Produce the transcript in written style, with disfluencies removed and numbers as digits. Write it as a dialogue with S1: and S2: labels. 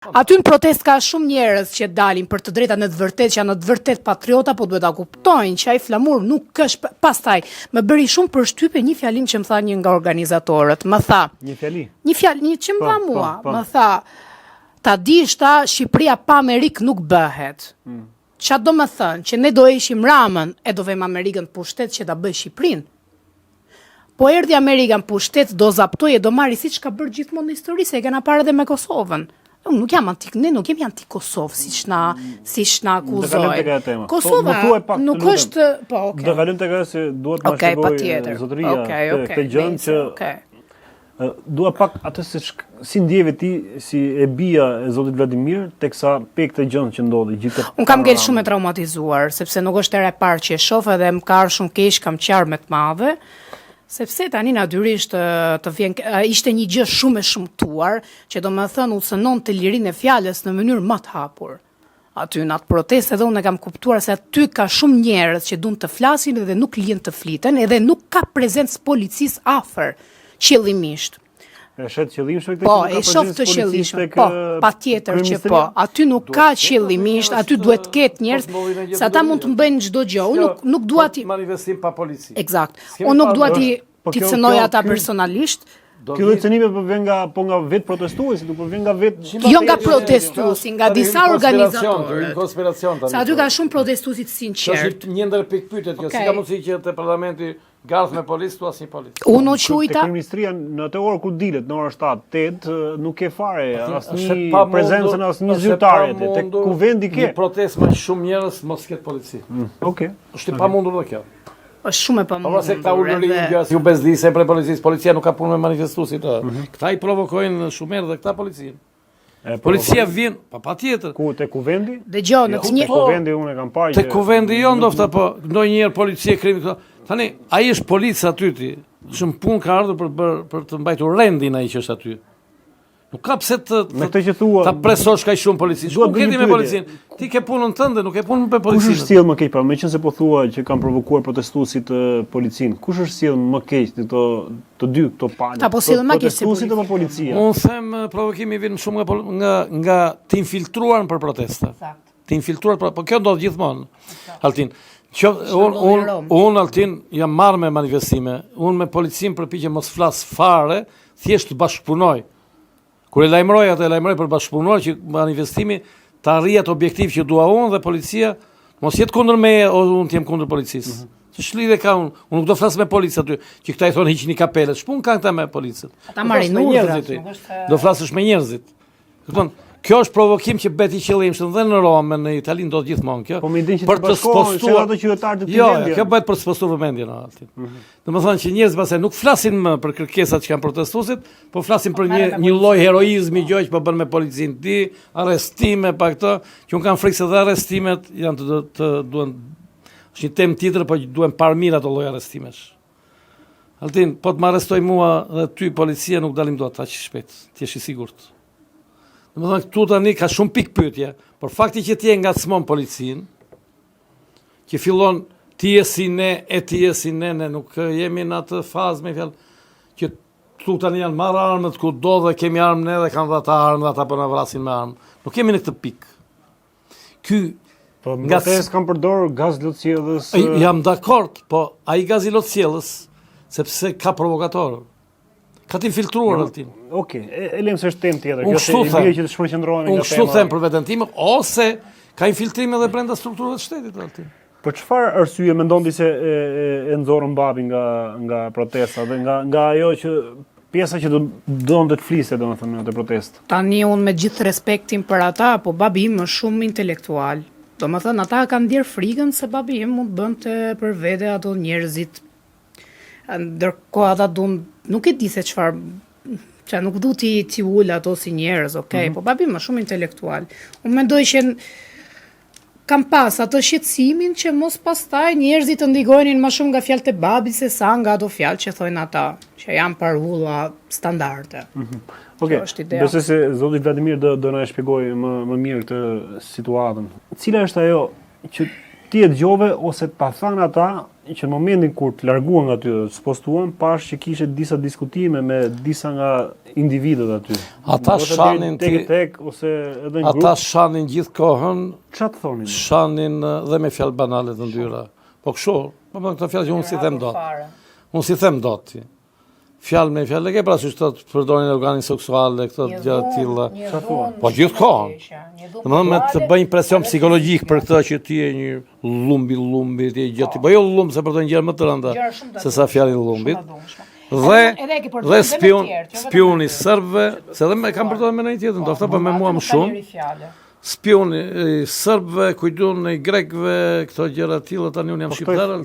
S1: Aty në protest ka shumë njerëz që dalin për të drejta në të vërtetë, që janë në të vërtetë patriota, po duhet ta kuptojnë që ai flamur nuk është. Pastaj më bëri shumë përshtypje një fjalim që më tha një nga organizatorët. Më tha, një fjalë që më tha mua, më tha, ta dish ta Shqipëria pa Amerikë nuk bëhet. Qa do më thënë, që ne do ishim Ramën e do vem Amerikën pushtet që ta bëj Shqipërinë. Po erdhi Amerikën pushtet, do zaptoj e do marri siç ka bërë gjithmonë në histori, se e kena parë edhe me Kosovën. Nuk jam ne nuk jemi anti-Kosovë, siç na akuzojnë. Kosova nuk është, po, okay.
S2: Do kalojmë tek ajo se duhet ma shpjegoj zotëria këtë gjë që dua pak atë si ndjeve ti si e bija e zotit Vladimir teksa pe këtë gjë që ndodhi gjithë.
S1: Unë kam ngel shumë e traumatizuar, sepse nuk është era e parë që e shoh edhe më ka ardhur shumë keq, kam qarme të madhe. Sepse tani natyrisht të vjen ishte një gjë shumë e shëmtuar, që do më thënë u cënon të lirinë e fjalës në mënyrë më të hapur. Aty në atë protestë edhe unë e kam kuptuar se aty ka shumë njerëz që duan të flasin dhe nuk lihen të fliten, edhe nuk ka prezencë policisë afër qëllimisht.
S2: E shet qëllimshme këtë?
S1: Po, e shoh të qëllimshme. Po, patjetër që po. Aty nuk ka qëllimisht, aty duhet të ketë njerëz, se ata mund të bëjnë çdo gjë. Unë nuk dua ti
S3: manifestim pa polici.
S1: Eksakt. Unë nuk dua ti cënoj ata personalisht.
S2: Ky lloj cënime po vjen nga vetë protestuesi, nuk po vjen nga vetë
S1: jo nga protestuesi, nga disa organizatorë.
S3: Konspiracion tani.
S1: Sa aty ka shumë protestuesi të sinqert.
S3: Është një ndër pikë pyetjet kjo, si ka mundësi që te parlamenti garth me policë tu asnjë policë.
S1: Unë quajta
S2: Kryeministria në atë orë kur dilet në orën 7-8 nuk ke fare asnjë prezencën asnjë zyrtare, tek kuvendi ke.
S3: Një protestë me shumë njerëz mos ketë polici.
S2: Okej.
S3: Është e pamundur edhe kjo.
S1: Është shumë e pamundur.
S3: Po se këta ulërin gjë si u bezdisë për policisë, policia nuk ka punë me manifestuesit. Këta i provokojnë shumë herë dhe këta policinë. Policia vjen, patjetër.
S2: Ku te kuvendi?
S1: Dëgjoj, në
S2: te kuvendi unë kam parë.
S3: Te kuvendi jo ndofta po ndonjëherë policia krimi këto. Tani ai është polic aty ti. Shumë punë ka ardhur për të mbajtur rendin ai që është aty. Nuk ka pse ta presosh kaq shumë policinë. Nuk keni me policinë. Ti ke punën tënde, nuk ke punën me policinë.
S2: Kush është sjell më keq pra, meqense po thua që kanë provokuar protestuesit policinë. Kush është sjell më keq të dy këto palë?
S1: Ta po sjell më keq
S2: protestuesit apo policia?
S3: Unë them provokimi vjen shumë nga të infiltruar për protesta. Të infiltruar, po kjo ndodh gjithmonë. Altin. Unë Altin jam marrë me manifestime. Unë me policinë përpiqem mos flas fare, thjesht bashkëpunoj. Kur e lajmëroj për bashkëpunor që manifestimi të arrijë atë objektiv që dua unë dhe policia mos jetë kundër meje o unë të jem kundër policisë. Që shlidhe ka unë nuk do flas me policë aty, që këta i thonë hiqni kapelet. Shpun kanë këta me policët.
S1: Ata marrin urdhra.
S3: Do flasësh me njerëzit. Kjo është provokim që beti qëllimshëm dhe në Romë, në Itali ndodh gjithmonë kjo.
S2: Po më din që të bashkohen ato qytetarë të
S3: tillë. Jo, kjo bëhet për të spostuar vëmendjen aty. Domethënë që njerëzit pastaj nuk flasin më për kërkesat që kanë protestuesit, po flasin për një lloj heroizmi gjë që po bën me policinë ti, arrestime pa këto, që un kanë frikë se dhe arrestimet janë të duan është një temë tjetër, po duhen parë mirë ato lloj arrestimesh. Altin, po të më arrestoj mua dhe ty policia nuk dalim dot aq shpejt. Ti je i sigurt. Domethënë këtu tani ka shumë pikë pyetje, por fakti që ti e ngacmon policinë, që fillon ti je si ne, ti je si ne, nuk jemi në atë fazë me fjalë që këtu tani janë marrë armët kudo dhe kemi armë ne dhe kanë dhënë armë dhe ata po na vrasin me armë. Nuk jemi në këtë pikë. Ky
S2: po ngacmës kanë përdorur gaz lotësjellës.
S3: Jam dakord, po ai gazi lotësjellës sepse ka provokator. Ka të infiltruar Altin.
S2: Okej, e lëm se është temë tjetër. Kjo është që të shpërqendrohen nga tema.
S3: Unë kështu them për veten time, ose ka infiltrim edhe brenda strukturave të shtetit Altin.
S2: Po çfarë arsye mendon ti se e nxorën babin nga protesta dhe nga ajo që pjesa që donte të fliste domethënë në atë protestë?
S1: Tani unë me gjithë respektin për ata, po babi im është shumë intelektual. Domethënë ata kanë ndier frikën se babi im mund bënte për vete ato njerëzit. Ndërkohë ata nuk e di se çfarë, nuk du ti ul ato si njerëz, okay, po babi më shumë intelektual. Unë mendoj që kam pas atë shqetësimin që mos pastaj njerëzit të ndigonin më shumë nga fjalët e babit se sa nga ato fjalë që thojnë ata, që janë parulla standarde.
S2: Okej, besoj se zoti Vladimir do na shpjegojë më mirë këtë situatën. Cila është ajo që ti e dëgjove ose ta thanë ata që në momentin kur të larguan nga aty, spostuan, pash që kishe disa diskutime me disa nga individët aty.
S3: Ata shanin
S2: ose edhe në grup.
S3: Ata shanin gjithë kohën.
S2: Çfarë të thonin?
S3: Shanin dhe me fjalë banale të ndyra. Po kështu, po këto fjalë që unë si them dot. Unë si them dot. Fjalë me fjalë, ke parasysh të përdorin organin seksuale, këto gjëra të tilla. Po gjithkohon. Domethënë me të bëjnë presion psikologjik për këtë që ti je një llumbi, ti je gjati. Po jo llumb se përdojnë gjëra më të rënda se sa fjalli i llumbit. Dhe spioni serbëve, se edhe me kam përdorur me një tjetër, ndoshta po me mua më shumë. Spioni serbëve, kujtun i grekëve, këto gjëra të tilla tani unë jam shqiptar.